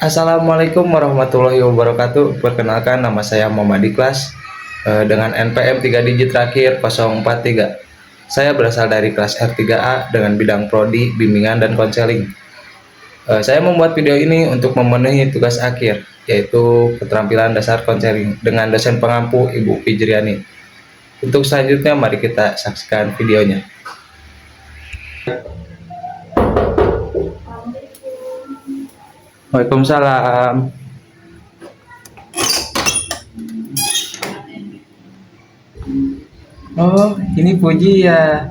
Assalamualaikum warahmatullahi wabarakatuh. Perkenalkan, nama saya Muhammad Ikhlas dengan NPM 3 digit terakhir 043. Saya berasal dari kelas R3A dengan bidang prodi, bimbingan, dan konseling. Saya membuat video ini untuk memenuhi tugas akhir, yaitu keterampilan dasar konseling dengan dosen pengampu Ibu Fijriani. Untuk selanjutnya, mari kita saksikan videonya. Waalaikumsalam. Oh, ini Puji ya.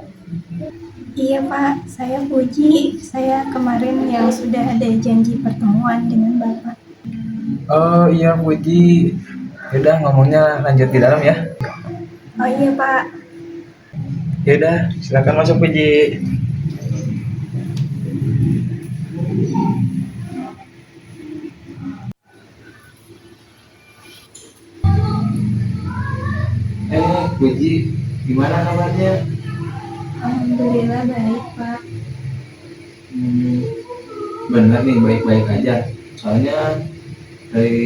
Iya Pak, saya Puji. Saya kemarin yang sudah ada janji pertemuan dengan Bapak. Oh iya Puji. Yaudah, ngomongnya lanjut di dalam ya. Oh iya Pak. Yaudah, silakan masuk Puji. Puji, gimana kabarnya? Alhamdulillah baik Pak. Bener nih, baik-baik aja. Soalnya dari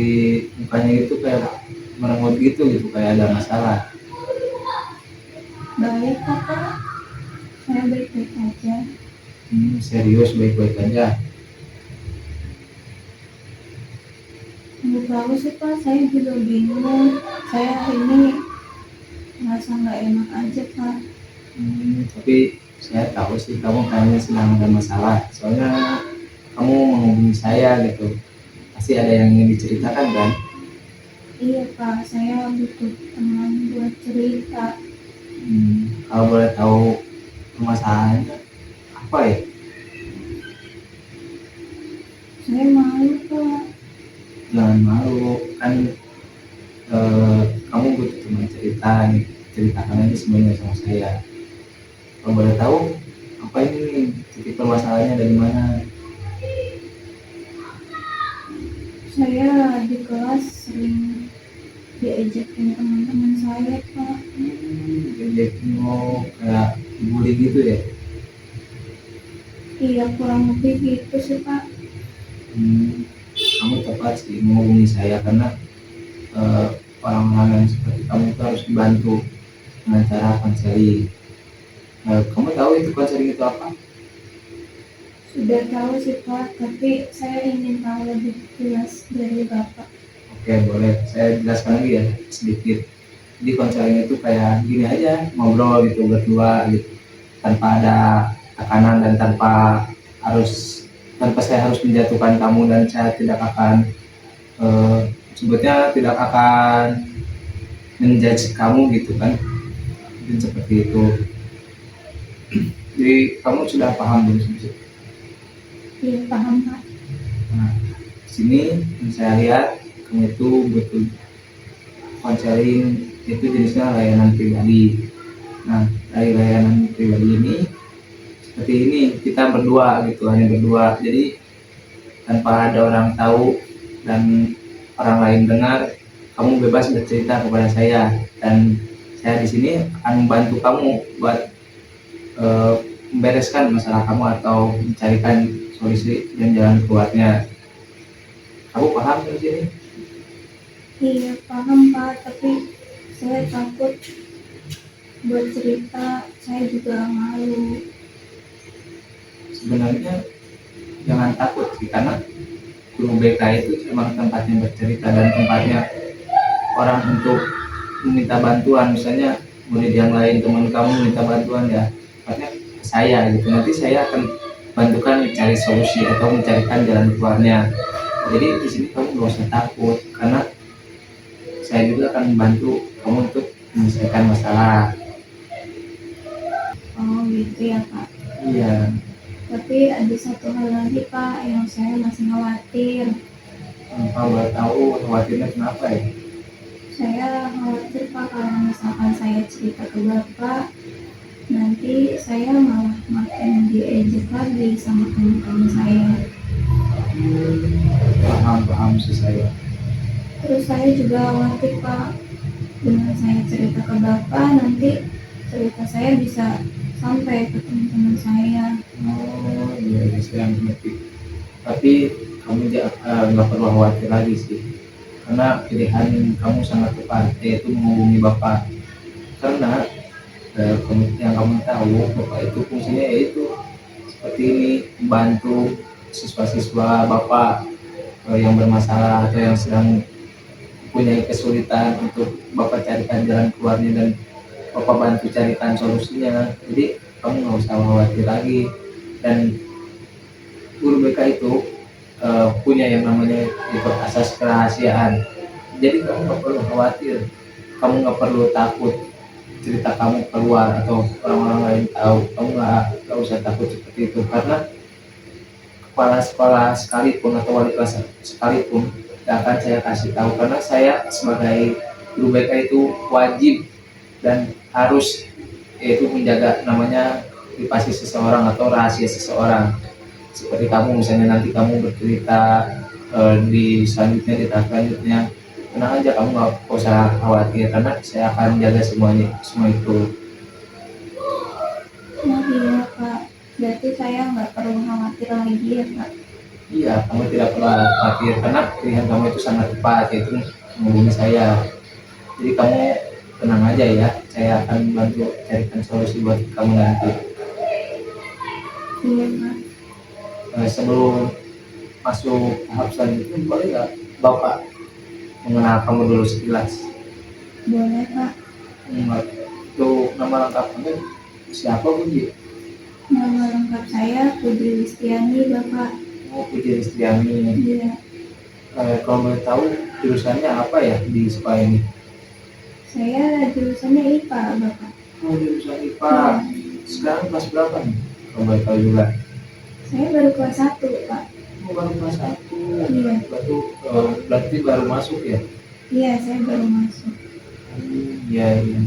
mukanya itu kayak merengut gitu, kayak ada masalah. Baik Pak. Saya baik-baik aja. Serius baik-baik aja. Nggak tahu sih Pak, saya juga bingung. Saya hari ini merasa nggak enak aja Pak. Tapi saya tahu sih kamu kayaknya sedang ada masalah. Soalnya kamu menghubungi saya gitu. Pasti ada yang ingin diceritakan kan? Iya Pak, saya butuh teman buat cerita. Kalau boleh tahu permasalahannya apa ya? Saya malu Pak. Jangan malu, kan kamu butuh teman cerita nih. Ceritakan aja semuanya sama saya. Kalau boleh tahu apa ini nih, titik permasalahannya dari mana? Saya di kelas sering diajakin teman-teman saya Pak. Jadi mau kayak dibully gitu ya? Iya kurang lebih gitu sih Pak. Kamu tepat sih menghubungi saya karena orang-orang yang seperti kamu itu harus dibantu dengan cara konseling. Kamu tahu itu konseling itu apa? Sudah tahu sih Pak, tapi saya ingin tahu lebih jelas dari Bapak. Oke, boleh. Saya jelaskan lagi ya sedikit. Jadi konseling itu kayak gini aja, ngobrol gitu berdua gitu, tanpa ada tekanan dan tanpa saya harus menjatuhkan kamu, dan saya tidak akan sebutnya tidak akan menjudge kamu gitu kan. Mungkin seperti itu. Jadi kamu sudah paham belum sih? Iya paham Pak. Nah, di sini yang saya lihat kamu itu butuh konseling, itu jenisnya layanan pribadi. Nah, dari layanan pribadi ini seperti ini, kita berdua gitu, hanya berdua. Jadi tanpa ada orang tahu dan orang lain dengar, kamu bebas bercerita kepada saya, dan saya di sini akan membantu kamu buat membereskan masalah kamu atau mencarikan solusi dan jalan keluarnya. Kamu paham di sini? Iya paham Pak, tapi saya takut buat cerita, saya juga malu. Sebenarnya jangan takut sih, karena guru BK itu memang tempatnya bercerita dan tempatnya orang untuk meminta bantuan. Misalnya murid yang lain, teman kamu minta bantuan, ya tempatnya ke saya gitu. Nanti saya akan bantukan mencari solusi atau mencarikan jalan keluarnya. Jadi di sini kamu gak usah takut, karena saya juga akan membantu kamu untuk menyelesaikan masalah. Oh gitu ya Pak. Iya. Tapi ada satu hal lagi Pak yang saya masih khawatir. Kalau boleh tahu khawatirnya kenapa ya? Saya khawatir Pak kalau misalkan saya cerita ke Bapak, nanti saya malah makin diejek lagi sama teman-teman saya. Paham sih saya. Terus saya juga khawatir Pak, dengan saya cerita ke Bapak, nanti cerita saya bisa sampai ke teman-teman saya. Oh iya, saya mengerti. Tapi kamu nggak perlu khawatir lagi sih, karena pilihan kamu sangat tepat, yaitu menghubungi bapak. Karena yang kamu tahu, bapak itu fungsinya yaitu seperti ini, membantu siswa-siswa bapak yang bermasalah atau yang sedang punya kesulitan, untuk bapak carikan jalan keluarnya dan bapak bantu carikan solusinya. Jadi kamu nggak usah khawatir lagi. Dan guru BK itu punya yang namanya itu asas kerahasiaan. Jadi kamu nggak perlu khawatir, kamu nggak perlu takut cerita kamu keluar atau orang-orang lain tahu. Kamu nggak usah takut seperti itu, karena kepala sekolah sekalipun atau wali kelas sekalipun gak akan saya kasih tahu, karena saya sebagai guru BK itu wajib dan harus, yaitu menjaga namanya privasi seseorang atau rahasia seseorang. Seperti kamu misalnya, nanti kamu bercerita di selanjutnya, di tahap selanjutnya, tenang aja, kamu nggak usah khawatir, karena saya akan jaga semuanya, semua itu. Nah iya Pak, berarti saya nggak perlu khawatir lagi ya Pak. Iya, kamu tidak perlu khawatir, karena pilihan kamu itu sangat tepat, yaitu menghubungi saya. Jadi kamu tenang aja ya, saya akan bantu carikan solusi buat kamu nanti. Iya Pak. Sebelum masuk tahap selanjutnya, boleh nggak Bapak mengenal kamu dulu sekilas? Boleh Pak. Itu nama lengkap kamu siapa, Budi? Nama lengkap saya Putri Listiani Bapak. Oh, Puji Ristiani. Iya. Kalau boleh tahu jurusannya apa ya di sekolah ini? Saya jurusannya IPA Bapak. Oh, jurusan IPA. Sekarang kelas berapa nih? Kalau boleh tahu juga. Saya baru kelas 1 Pak. Oh, baru kelas 1. Iya. Berarti baru masuk ya? Iya saya baru masuk. Iya, iya.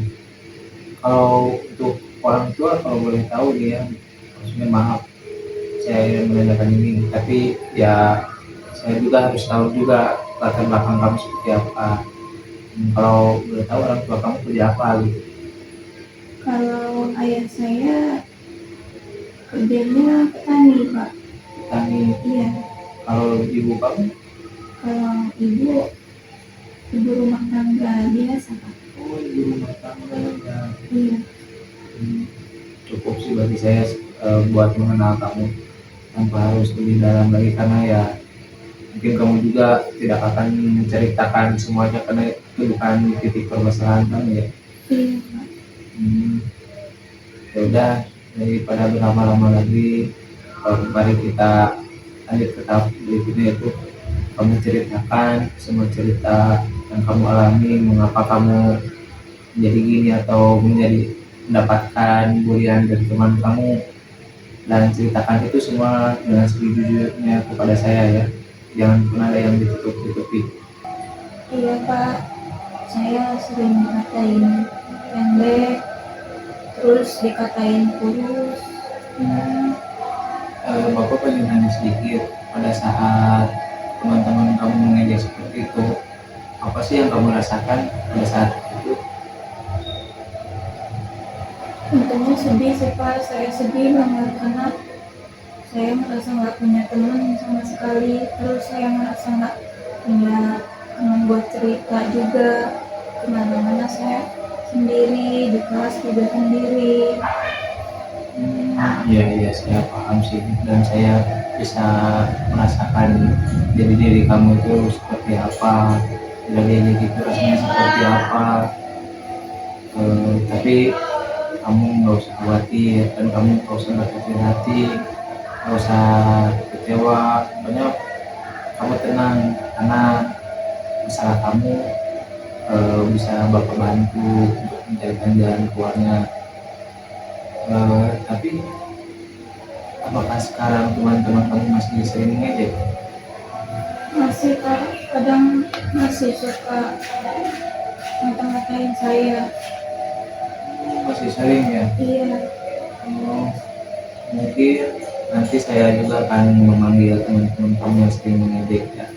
Kalau untuk orang tua, kalau boleh tahu dia, maksudnya maaf saya menanyakan ini, tapi ya saya juga harus tahu juga latar belakang kamu seperti apa. Kalau boleh tahu orang tua kamu kerja apa gitu? Kalau ayah saya kerjanya petani Pak. Petani. Iya. Kalau ibu kamu? Kalau ibu rumah tangga biasa Pak. Oh, ibu rumah tangga ya. Iya. Cukup sih bagi saya buat mengenal kamu, tanpa harus lebih dalam lagi, karena ya mungkin kamu juga tidak akan menceritakan semuanya, karena itu bukan titik permasalahan kamu ya. Iya Pak. Ya udah, daripada berlama-lama lagi, mari kita lanjut ke tahap berikutnya, itu kamu ceritakan semua cerita yang kamu alami, mengapa kamu menjadi gini atau mendapatkan bulian dari teman kamu, dan ceritakan itu semua dengan sejujurnya kepada saya ya, jangan pernah ada yang ditutup-tutupi. Iya Pak. Saya sering dikatain pendek, terus dikatain kurus. Bapak pengen nanya sedikit, pada saat teman-teman kamu mengejek seperti itu, apa sih yang kamu rasakan pada saat itu? Untungnya sedih sih Pak, saya sedih banget karena saya merasa nggak punya teman sama sekali, terus saya merasa nggak punya teman buat cerita juga. Kemana-mana saya sendiri, di kelas juga sendiri. Iya, saya paham sih, dan saya bisa merasakan jadi diri kamu itu seperti apa, dari gitu rasanya seperti apa. Tapi kamu nggak usah khawatir, dan kamu nggak usah berkecil hati, nggak usah kecewa. Pokoknya kamu tenang, karena masalah kamu bisa Bapak bantu untuk mencarikan jalan keluarnya. Tapi apakah sekarang teman-teman kamu masih sering ngejek? Masih Pak, kadang masih suka ngata-ngatain saya. Masih sering ya? Iya. Mungkin nanti saya juga akan memanggil teman-teman kamu yang sering mengejek ya,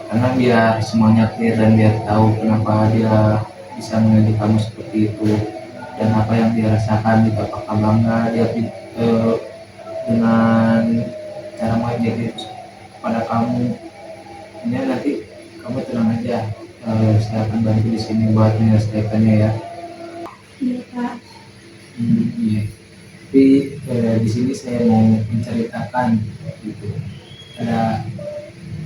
karena biar semuanya clear dan biar tahu kenapa dia bisa mengejek kamu seperti itu, dan apa yang dia rasakan, gitu. Apakah bangga dia dengan cara mengejek itu pada kamu. Ya nanti kamu tenang aja. Saya akan bantu di sini buat menyelesaikannya ya. Iya Kak. Iya. Tapi di sini saya mau menceritakan gitu. Ada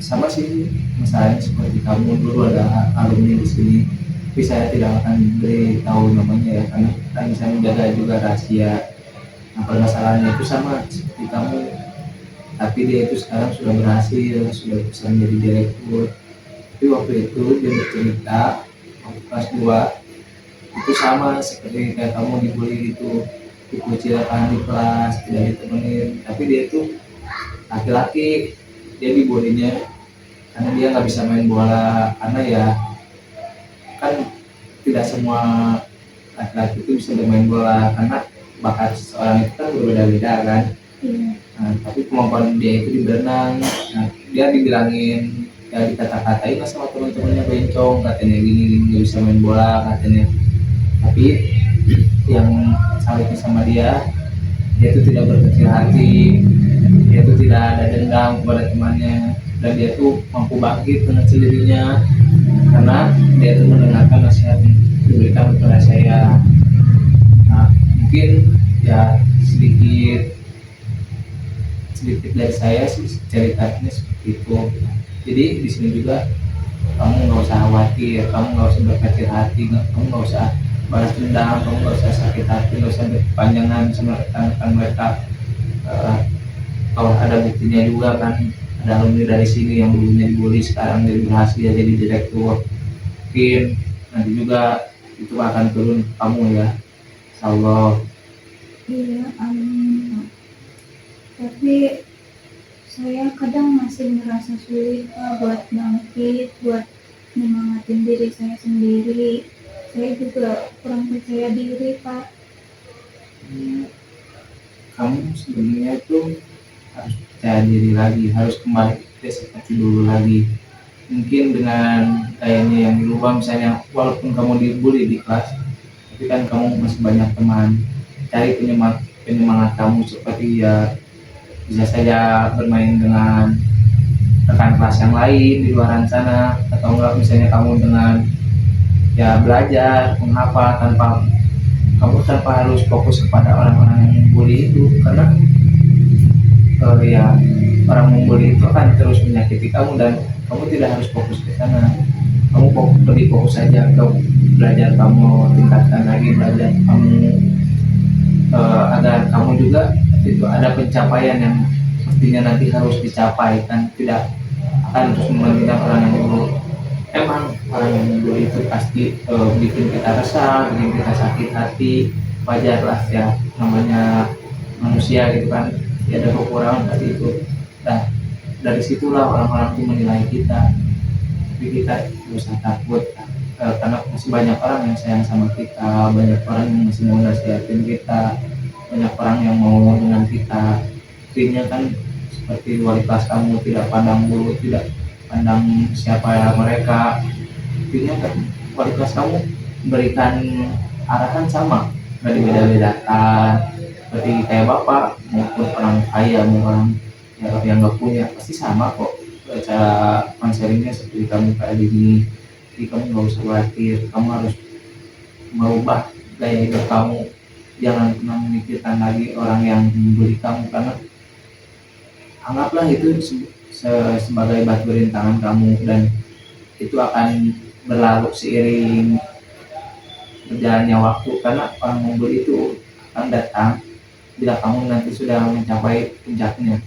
sama sih masalahnya seperti kamu dulu ada alumni di sini. Tapi saya tidak akan beritahu namanya ya karena kan saya menjaga juga rahasia. Nah, permasalahannya itu sama seperti kamu, tapi dia itu sekarang sudah berhasil, sudah bisa menjadi direktur. Tapi waktu itu dia bercerita waktu kelas 2 itu sama seperti kayak kamu dibully gitu, dikucilkan di kelas, tidak ditemenin. Tapi dia itu laki-laki, dia dibulinya karena dia nggak bisa main bola karena ya kan tidak semua laki-laki itu bisa bermain bola karena bakat seseorang itu kan berbeda-beda kan. Iya. Nah, tapi kemampuan dia itu di berenang. Nah, dia dibilangin ya dikata-katain lah sama teman-temannya bencong, katanya gini nggak bisa main bola katanya. Tapi yang salahnya sama dia itu tidak berkecil hati, dia itu tidak ada dendam kepada temannya, dan dia itu mampu bangkit dengan sendirinya karena dia itu mendengarkan nasihat yang diberikan kepada saya. Nah, mungkin ya sedikit sedikit dari saya sih ceritanya seperti itu. Jadi di sini juga kamu nggak usah khawatir, kamu nggak usah berkecil hati, kamu nggak usah balas dendam, kamu nggak usah sakit hati, nggak usah berkepanjangan sama rekan-rekan mereka. Eh, Kalau ada buktinya juga kan, ada alumni dari sini yang dulunya dibully sekarang jadi berhasil jadi direktur. Mungkin nanti juga itu akan turun ke kamu ya, Insya Allah. Iya, amin Kak. Tapi saya kadang masih merasa sulit Kak buat bangkit, buat nyemangatin diri saya sendiri. Saya juga kurang percaya diri Kak. Hmm, Kamu sebenarnya itu harus percaya diri lagi, harus kembali ke seperti dulu lagi. Mungkin dengan kayaknya yang dirubah, misalnya walaupun kamu dibully di kelas, tapi kan kamu masih banyak teman. Cari penyemangat kamu seperti ya bisa saja bermain dengan rekan kelas yang lain di luar sana, atau enggak misalnya kamu dengan ya belajar menghafal tanpa harus fokus kepada orang-orang yang membuli itu, karena ya orang membuli itu akan terus menyakiti kamu dan kamu tidak harus fokus ke sana. Kamu lebih fokus saja ke belajar kamu, tingkatkan lagi belajar kamu, agar kamu juga itu ada pencapaian yang mestinya nanti harus dicapai, kan tidak akan terus membandingkan orang yang dulu. Emang orang yang dulu itu pasti bikin kita resah, bikin kita sakit hati, wajar lah ya, namanya manusia gitu kan, ya ada kekurangan tadi itu. Nah, dari situlah orang-orang itu menilai kita, tapi kita nggak usah takut, karena masih banyak orang yang sayang sama kita, banyak orang yang masih mau nasihatin kita, banyak orang yang mau dengan kita. Intinya kan seperti wali kelas kamu tidak pandang bulu, tidak pandang siapa mereka. Intinya kan wali kelas kamu berikan arahan sama, nggak dibeda-bedakan. Seperti kayak bapak maupun orang kaya maupun orang yang nggak punya pasti sama kok cara konselingnya seperti kamu kayak gini. Jadi kamu nggak usah khawatir, kamu harus merubah gaya hidup kamu. Jangan pernah memikirkan lagi orang yang membuli kamu, karena anggaplah itu sebagai batu rintangan kamu, dan itu akan berlalu seiring berjalannya waktu, karena orang membuli itu akan datang bila kamu nanti sudah mencapai puncaknya.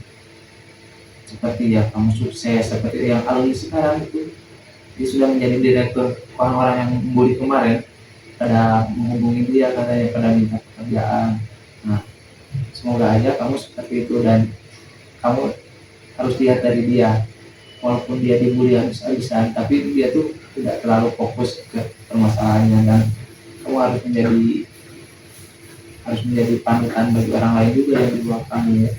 Seperti ya kamu sukses, seperti yang alumni sekarang itu, dia sudah menjadi direktur. Orang-orang yang membuli kemarin pada menghubungi dia, katanya pada minta pekerjaan. Nah, semoga aja kamu seperti itu, dan kamu harus lihat dari dia, walaupun dia dibully habis-habisan, tapi dia tuh tidak terlalu fokus ke permasalahannya, dan kamu harus menjadi panutan bagi orang lain juga yang di bawah kamu ya.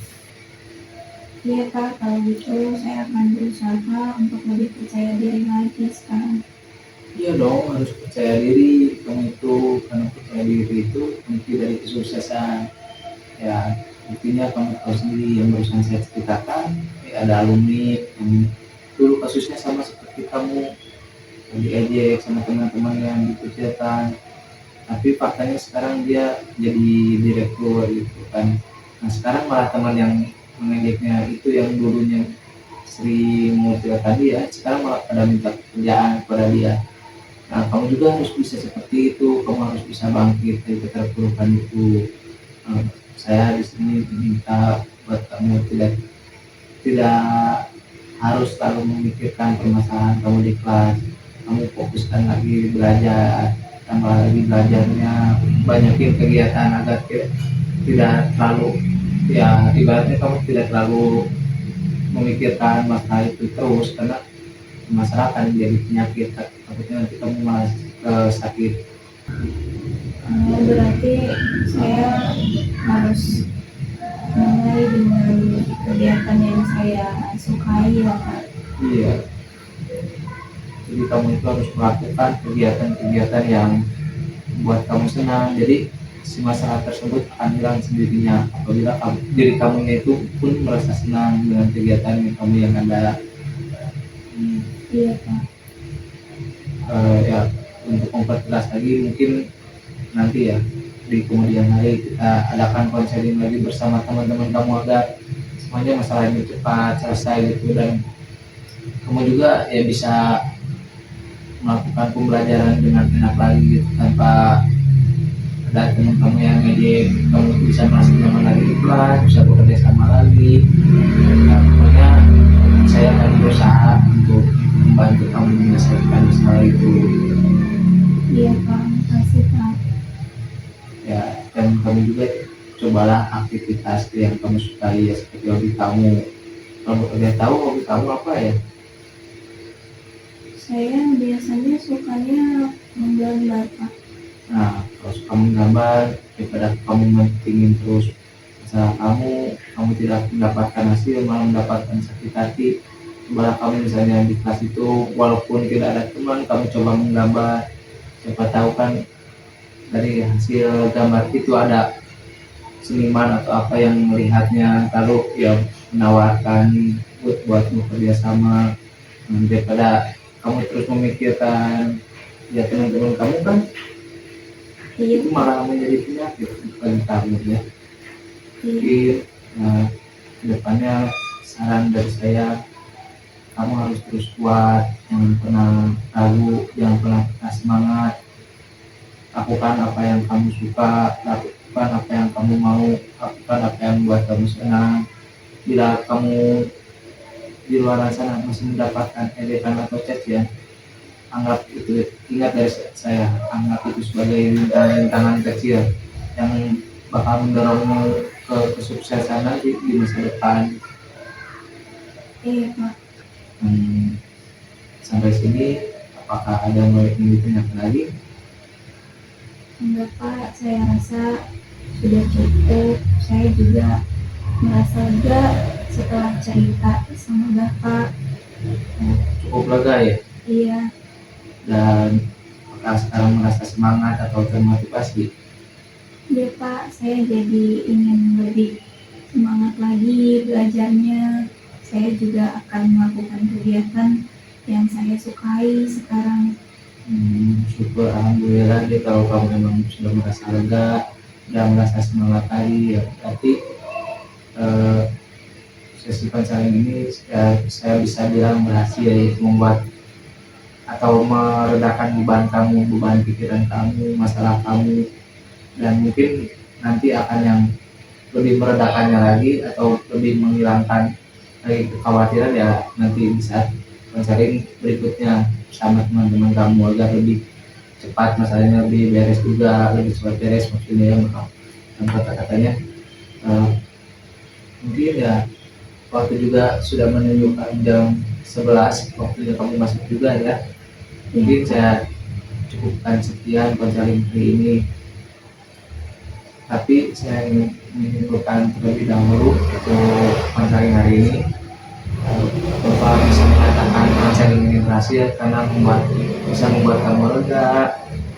Iya Kak, kalau gitu saya akan berusaha untuk lebih percaya diri lagi sekarang. Iya dong, harus percaya diri kamu itu, karena percaya diri itu kunci dari kesuksesan ya. Buktinya kamu tahu sendiri yang barusan saya ceritakan ya, ada alumni yang dulu kasusnya sama seperti kamu, diejek sama teman-teman yang dikucilkan, tapi faktanya sekarang dia jadi direktur gitu kan. Nah sekarang malah teman yang mengejeknya itu yang dulunya Sri Murtila tadi ya, sekarang malah pada minta pekerjaan kepada dia. Nah kamu juga harus bisa seperti itu, kamu harus bisa bangkit dari keterpurukan itu. Nah, saya di sini minta buat kamu tidak tidak harus selalu memikirkan permasalahan kamu di kelas. Kamu fokuskan lagi belajar, tambah lagi belajarnya, banyakin kegiatan agar tidak terlalu, ya ibaratnya kamu tidak terlalu memikirkan masalah itu terus, karena masalah akan jadi penyakit, takutnya nanti kamu malah sakit. Berarti saya harus mulai dengan kegiatan yang saya sukai ya Pak. Iya, jadi kamu itu harus melakukan kegiatan-kegiatan yang buat kamu senang. Jadi si masalah tersebut akan hilang sendirinya apabila diri kamu itu pun merasa senang dengan kegiatan yang kamu yang ada. Iya Pak. Ya untuk memperjelas lagi mungkin nanti ya di kemudian hari kita adakan konseling lagi bersama teman-teman kamu agar semuanya masalah ini cepat selesai gitu, dan kamu juga ya bisa melakukan pembelajaran dengan enak lagi gitu, tanpa ada teman-teman yang ngejek. Kamu bisa merasa nyaman lagi di kelas, bisa bekerja sama lagi. Nah, pokoknya saya akan berusaha untuk membantu kamu menyelesaikan masalah itu. Iya Pak, makasih Pak. Ya, dan kamu juga cobalah aktivitas yang kamu sukai ya, seperti hobi kamu. Kalau udah tahu hobi kamu apa ya? Saya biasanya sukanya menggambar Pak. Nah, kalau kamu gambar, daripada kamu mentingin terus masalah kamu tidak mendapatkan hasil, malah mendapatkan sakit hati. Cobalah kamu misalnya di kelas itu, walaupun tidak ada teman, kamu coba menggambar. Siapa tahu kan dari hasil gambar itu ada seniman atau apa yang melihatnya, lalu ya menawarkan buat bekerja sama. Daripada kamu terus memikirkan ya teman-teman kamu kan, Iya itu malah menjadi penyakit bagi kamu ya. Iya. Jadi kedepannya saran dari saya, kamu harus terus kuat, jangan pernah ragu, jangan pernah patah semangat. Lakukan apa yang kamu suka, lakukan apa yang kamu mau, lakukan apa yang membuat kamu senang. Bila kamu di luar sana masih mendapatkan ejekan atau cacian, anggap itu, ingat dari saya, anggap itu sebagai rintangan kecil yang bakal mendorongmu ke kesuksesan nanti di masa depan. Iya Pak. Sampai sini apakah ada yang mau ditanyakan lagi? Enggak Pak, saya rasa sudah cukup. Saya juga merasa lega setelah cerita sama Bapak. Cukup lega ya, Iya, dan apakah sekarang merasa semangat atau termotivasi? iya Pak, saya jadi ingin lebih semangat lagi belajarnya. Saya juga akan melakukan kegiatan yang saya sukai sekarang. Syukur, alhamdulillah deh kalau kamu memang sudah merasa lega dan merasa semangat lagi, ya berarti sesi konseling ini saya bisa bilang berhasil ya, membuat atau meredakan beban kamu, beban pikiran kamu, masalah kamu, dan mungkin nanti akan yang lebih meredakannya lagi atau lebih menghilangkan lagi kekhawatiran ya nanti bisa konseling berikutnya sama teman-teman kamu agar lebih cepat masalahnya, lebih beres juga, lebih cepat beres maksudnya ya, dan kata-katanya mungkin ya waktu juga sudah menunjukkan jam 11, waktunya kamu masuk juga ya. Mungkin saya cukupkan sekian konseling hari ini, tapi saya ingin menyimpulkan terlebih dahulu untuk konseling hari ini. Bapak bisa mengatakan konseling ini berhasil karena bisa membuat kamu lega,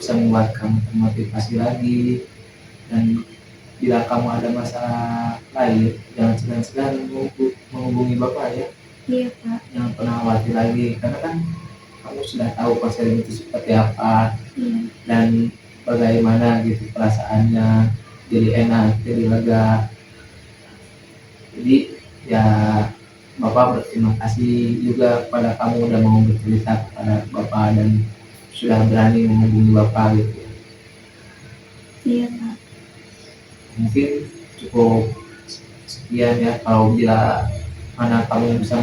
bisa membuat kamu termotivasi lagi, dan bila kamu ada masalah lain jangan segan-segan menghubungi Bapak ya. Iya Pak. Jangan pernah khawatir lagi, karena kan kamu sudah tahu konseling itu seperti apa Iya. dan bagaimana gitu perasaannya, jadi enak, jadi lega. Jadi ya Bapak berterima kasih juga kepada kamu udah mau bercerita kepada Bapak dan sudah berani menghubungi Bapak gitu. Iya Pak. Mungkin cukup sekian ya, kalau bila mana kamu bisa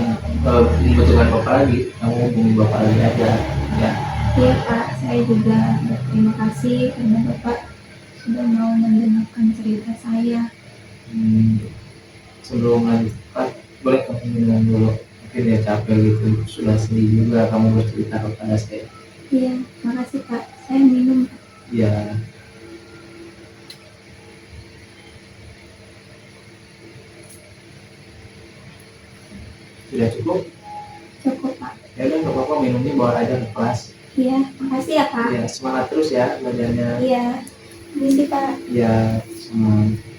membutuhkan Bapak lagi, kamu hubungi Bapak lagi aja ya. Iya Pak, saya juga berterima kasih karena Bapak sudah mau mendengarkan cerita saya. Sebelum lanjut Pak, boleh kamu minum dulu, mungkin dia capek gitu, sudah sedih juga kamu bercerita kepada saya. Iya, makasih Pak. Saya minum Pak. Ya, sudah cukup. Cukup Pak. Ya udah nggak apa-apa, minumnya bawa aja ke kelas. Iya, makasih ya Pak. Ya semangat terus ya belajarnya. Iya, misi Pak. Ya semangat.